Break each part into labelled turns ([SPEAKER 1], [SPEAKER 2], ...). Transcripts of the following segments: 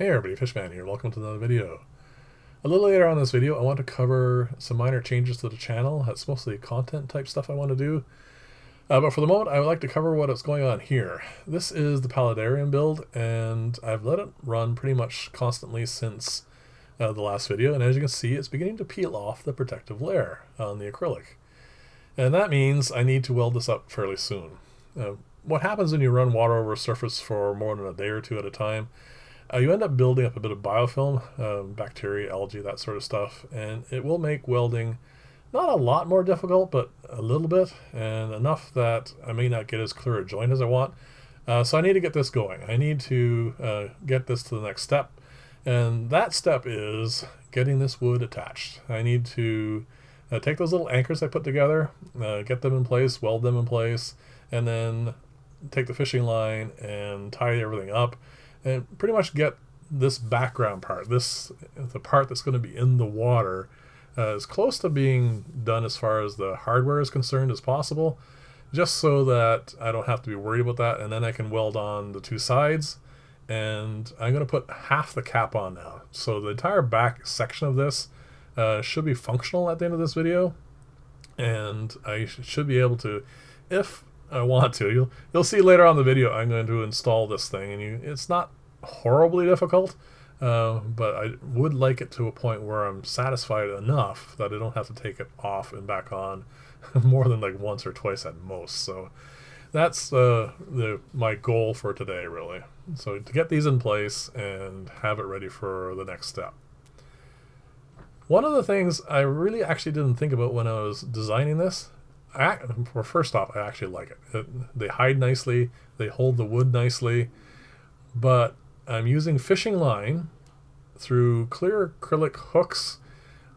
[SPEAKER 1] Hey everybody, Fishman here. Welcome to another video. A little later on in this video, I want to cover some minor changes to the channel. That's mostly content type stuff I want to do. But for the moment, I would like to cover what's going on here. This is the Paludarium build, and I've let it run pretty much constantly since the last video. And as you can see, it's beginning to peel off the protective layer on the acrylic. And that means I need to weld this up fairly soon. What happens when you run water over a surface for more than a day or two at a time, you end up building up a bit of biofilm, bacteria, algae, that sort of stuff, and it will make welding not a lot more difficult, but a little bit, and enough that I may not get as clear a joint as I want. So I need to get this going. I need to get this to the next step, and that step is getting this wood attached. I need to take those little anchors I put together, get them in place, weld them in place, and then take the fishing line and tie everything up, and pretty much get this background part, the part that's going to be in the water, as close to being done as far as the hardware is concerned as possible, just so that I don't have to be worried about that, and then I can weld on the two sides. And I'm going to put half the cap on now, so the entire back section of this should be functional at the end of this video, and I should be able to, if I want to. You'll see later on in the video I'm going to install this thing, and it's not horribly difficult, but I would like it to a point where I'm satisfied enough that I don't have to take it off and back on more than like once or twice at most. So that's my goal for today, really. So to get these in place and have it ready for the next step. One of the things I really actually didn't think about when I was designing this, first off, I actually like it. They hide nicely, they hold the wood nicely, but I'm using fishing line through clear acrylic hooks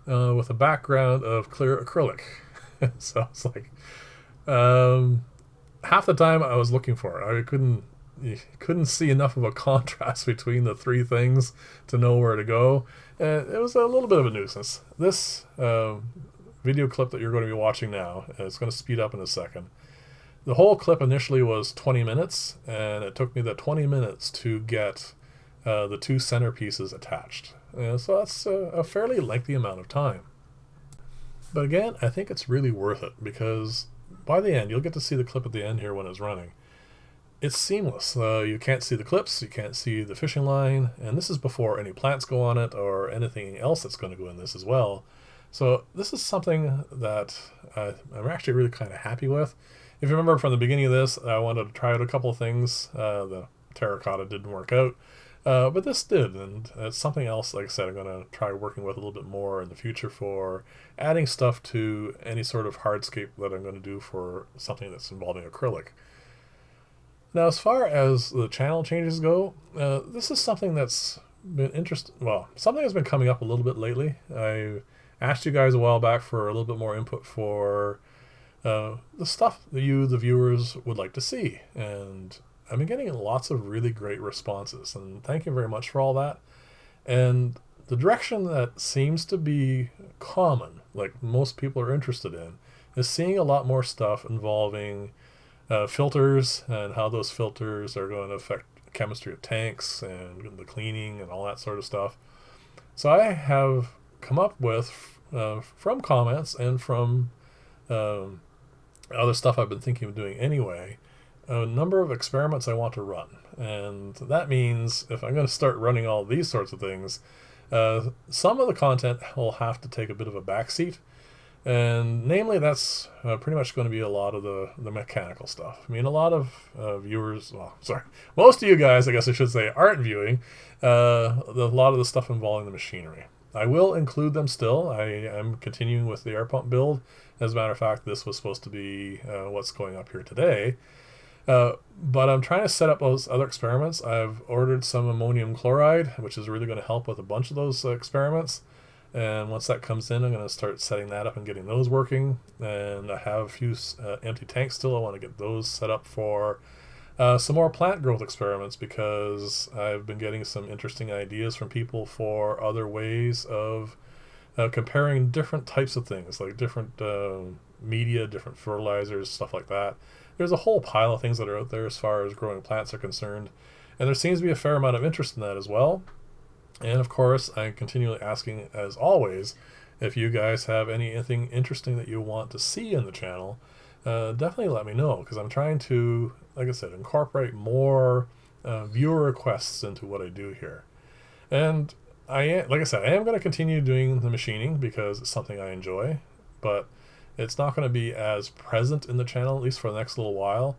[SPEAKER 1] with a background of clear acrylic. So it's like half the time I was looking for it. You couldn't see enough of a contrast between the three things to know where to go. And it was a little bit of a nuisance. This video clip that you're going to be watching now, and it's going to speed up in a second. The whole clip initially was 20 minutes, and it took me the 20 minutes to get the two centerpieces attached. So that's a fairly lengthy amount of time. But again, I think it's really worth it, because by the end, you'll get to see the clip at the end here when it's running. It's seamless. You can't see the clips, you can't see the fishing line, and this is before any plants go on it or anything else that's going to go in this as well. So this is something that I'm actually really kind of happy with. If you remember from the beginning of this, I wanted to try out a couple of things. The terracotta didn't work out, but this did, and it's something else, like I said, I'm going to try working with a little bit more in the future for adding stuff to any sort of hardscape that I'm going to do for something that's involving acrylic. Now, as far as the channel changes go, this is something that's been something that's been coming up a little bit lately. I asked you guys a while back for a little bit more input for the stuff that you, the viewers, would like to see. And I've been getting lots of really great responses, and thank you very much for all that. And the direction that seems to be common, like most people are interested in, is seeing a lot more stuff involving filters and how those filters are going to affect chemistry of tanks and the cleaning and all that sort of stuff. So I have come up with, from comments and from other stuff I've been thinking of doing anyway, a number of experiments I want to run. And that means if I'm going to start running all these sorts of things, some of the content will have to take a bit of a backseat. And namely, that's pretty much going to be a lot of the mechanical stuff. I mean, a lot of viewers, most of you guys, I guess I should say, aren't viewing a lot of the stuff involving the machinery. I will include them still. I am continuing with the air pump build. As a matter of fact, this was supposed to be what's going up here today. But I'm trying to set up those other experiments. I've ordered some ammonium chloride, which is really going to help with a bunch of those experiments. And once that comes in, I'm going to start setting that up and getting those working. And I have a few empty tanks still. I want to get those set up for some more plant growth experiments, because I've been getting some interesting ideas from people for other ways of comparing different types of things, like different media, different fertilizers, stuff like that. There's a whole pile of things that are out there as far as growing plants are concerned. And there seems to be a fair amount of interest in that as well. And of course, I'm continually asking, as always, if you guys have anything interesting that you want to see in the channel, definitely let me know, because I'm trying to, like I said, incorporate more viewer requests into what I do here. And like I said, I am going to continue doing the machining because it's something I enjoy, but it's not going to be as present in the channel, at least for the next little while.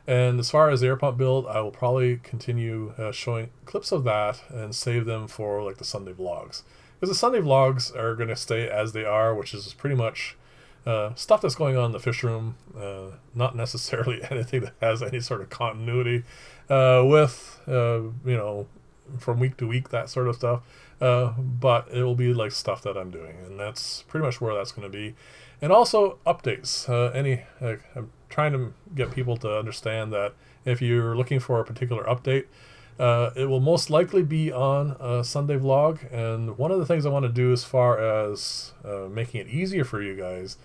[SPEAKER 1] And as far as the air pump build, I will probably continue showing clips of that and save them for like the Sunday vlogs. Because the Sunday vlogs are going to stay as they are, which is pretty much stuff that's going on in the fish room, not necessarily anything that has any sort of continuity with, from week to week, that sort of stuff. But it will be like stuff that I'm doing, and that's pretty much where that's going to be. And also updates. I'm trying to get people to understand that if you're looking for a particular update, it will most likely be on a Sunday vlog. And one of the things I want to do as far as making it easier for you guys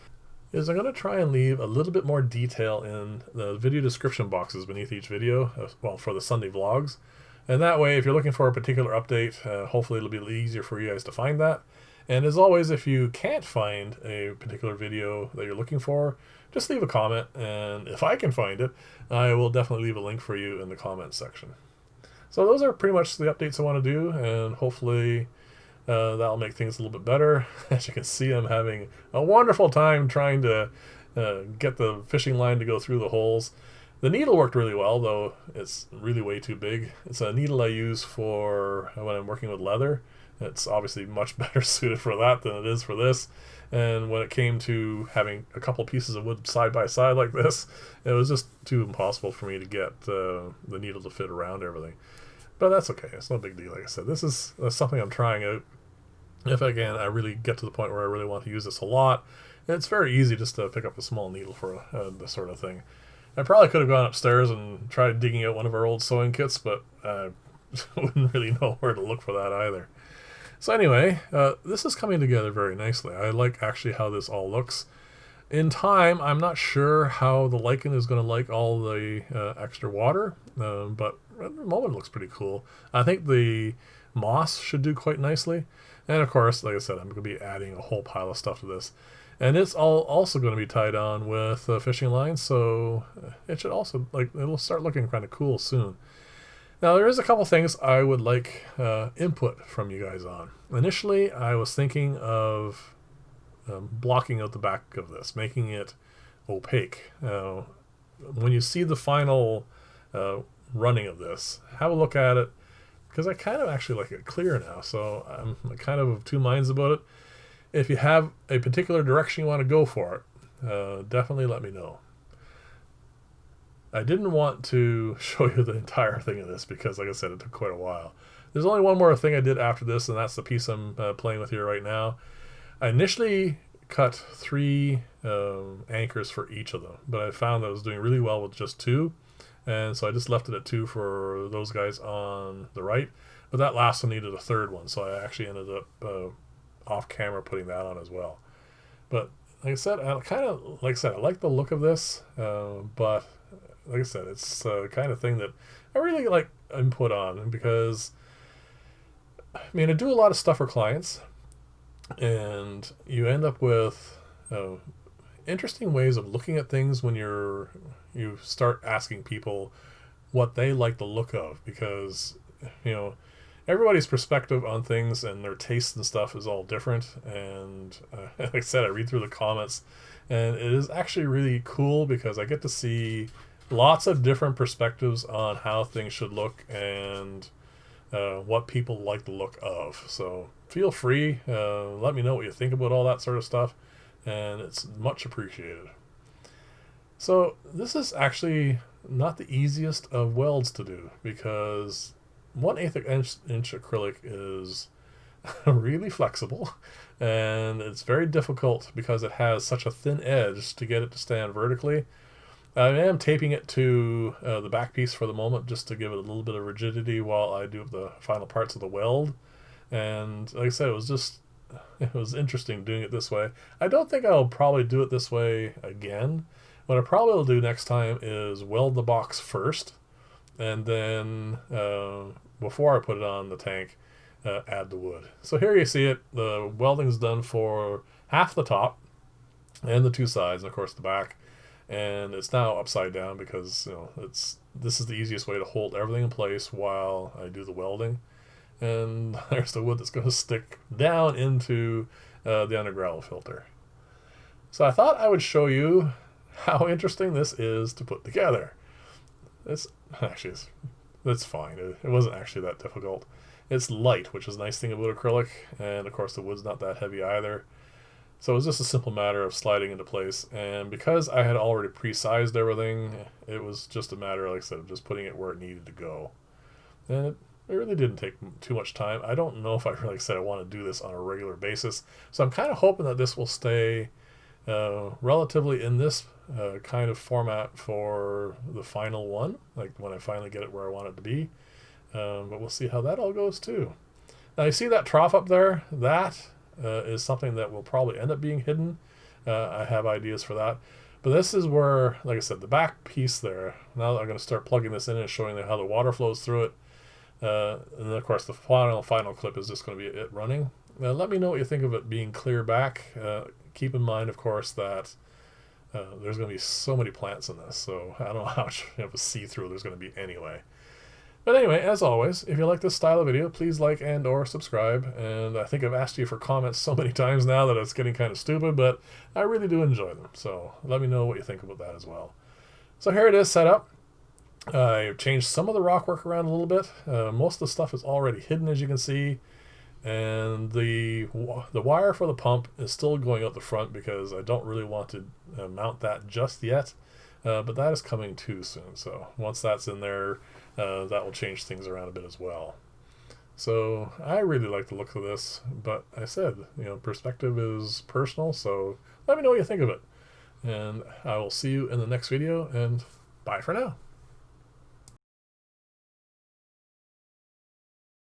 [SPEAKER 1] is I'm going to try and leave a little bit more detail in the video description boxes beneath each video, for the Sunday vlogs. And that way, if you're looking for a particular update, hopefully it'll be a little easier for you guys to find that. And as always, if you can't find a particular video that you're looking for, just leave a comment, and if I can find it, I will definitely leave a link for you in the comments section. So those are pretty much the updates I want to do, and hopefully that'll make things a little bit better. As you can see, I'm having a wonderful time trying to get the fishing line to go through the holes. The needle worked really well, though it's really way too big. It's a needle I use for when I'm working with leather. It's obviously much better suited for that than it is for this. And when it came to having a couple pieces of wood side by side like this, it was just too impossible for me to get the needle to fit around everything. But that's okay. It's no big deal. Like I said, this is something I'm trying out. If, again, I really get to the point where I really want to use this a lot, it's very easy just to pick up a small needle for this sort of thing. I probably could have gone upstairs and tried digging out one of our old sewing kits, but I wouldn't really know where to look for that either. So anyway, this is coming together very nicely. I like actually how this all looks. In time, I'm not sure how the lichen is going to like all the extra water, but at the moment it looks pretty cool. I think the moss should do quite nicely. And of course, like I said, I'm going to be adding a whole pile of stuff to this. And it's also going to be tied on with fishing lines, so it should also, it'll start looking kind of cool soon. Now, there is a couple things I would like input from you guys on. Initially, I was thinking of blocking out the back of this, making it opaque. When you see the final running of this, have a look at it, because I kind of actually like it clear now, so I'm kind of two minds about it. If you have a particular direction you want to go for it, definitely let me know. I didn't want to show you the entire thing of this because, like I said, it took quite a while. There's only one more thing I did after this, and that's the piece I'm playing with here right now. I initially cut 3 anchors for each of them, but I found that I was doing really well with just 2, and so I just left it at 2 for those guys on the right. But that last one needed a 3rd one, so I actually ended up off camera putting that on as well. But like I said, I like the look of this, but like I said, it's the kind of thing that I really like input on, because I mean, I do a lot of stuff for clients, and you end up with interesting ways of looking at things when you start asking people what they like the look of, because everybody's perspective on things and their tastes and stuff is all different. And like I said, I read through the comments, and it is actually really cool because I get to see lots of different perspectives on how things should look and what people like the look of. So feel free, let me know what you think about all that sort of stuff, and it's much appreciated. So this is actually not the easiest of welds to do, because 1/8 inch acrylic is really flexible, and it's very difficult because it has such a thin edge to get it to stand vertically. I am taping it to the back piece for the moment, just to give it a little bit of rigidity while I do the final parts of the weld. And like I said, it was interesting doing it this way. I don't think I'll probably do it this way again. What I probably will do next time is weld the box first, and then before I put it on the tank, add the wood. So here you see it. The welding's done for half the top and the two sides, and of course the back. And it's now upside down because this is the easiest way to hold everything in place while I do the welding. And there's the wood that's going to stick down into the undergravel filter. So I thought I would show you how interesting this is to put together. It's fine. It wasn't actually that difficult. It's light, which is a nice thing about acrylic, and of course the wood's not that heavy either. So it was just a simple matter of sliding into place, and because I had already pre-sized everything, it was just a matter, like I said, of just putting it where it needed to go. And it really didn't take too much time. I don't know if I really said I want to do this on a regular basis, so I'm kind of hoping that this will stay relatively in this kind of format for the final one, like when I finally get it where I want it to be. But we'll see how that all goes too. Now you see that trough up there? That is something that will probably end up being hidden. I have ideas for that. But this is where, like I said, the back piece there, now that I'm going to start plugging this in and showing them how the water flows through it. And then of course the final clip is just going to be it running. Now let me know what you think of it being clear back. Keep in mind, of course, that there's going to be so many plants in this, so I don't know how much of a see-through there's going to be anyway. But anyway, as always, if you like this style of video, please like and or subscribe. And I think I've asked you for comments so many times now that it's getting kind of stupid, but I really do enjoy them. So let me know what you think about that as well. So here it is set up. I've changed some of the rock work around a little bit. Most of the stuff is already hidden, as you can see. And the wire for the pump is still going out the front because I don't really want to mount that just yet. But that is coming too soon. So once that's in there, that will change things around a bit as well. So I really like the look of this, but I said, perspective is personal, so let me know what you think of it. And I will see you in the next video, and bye for now.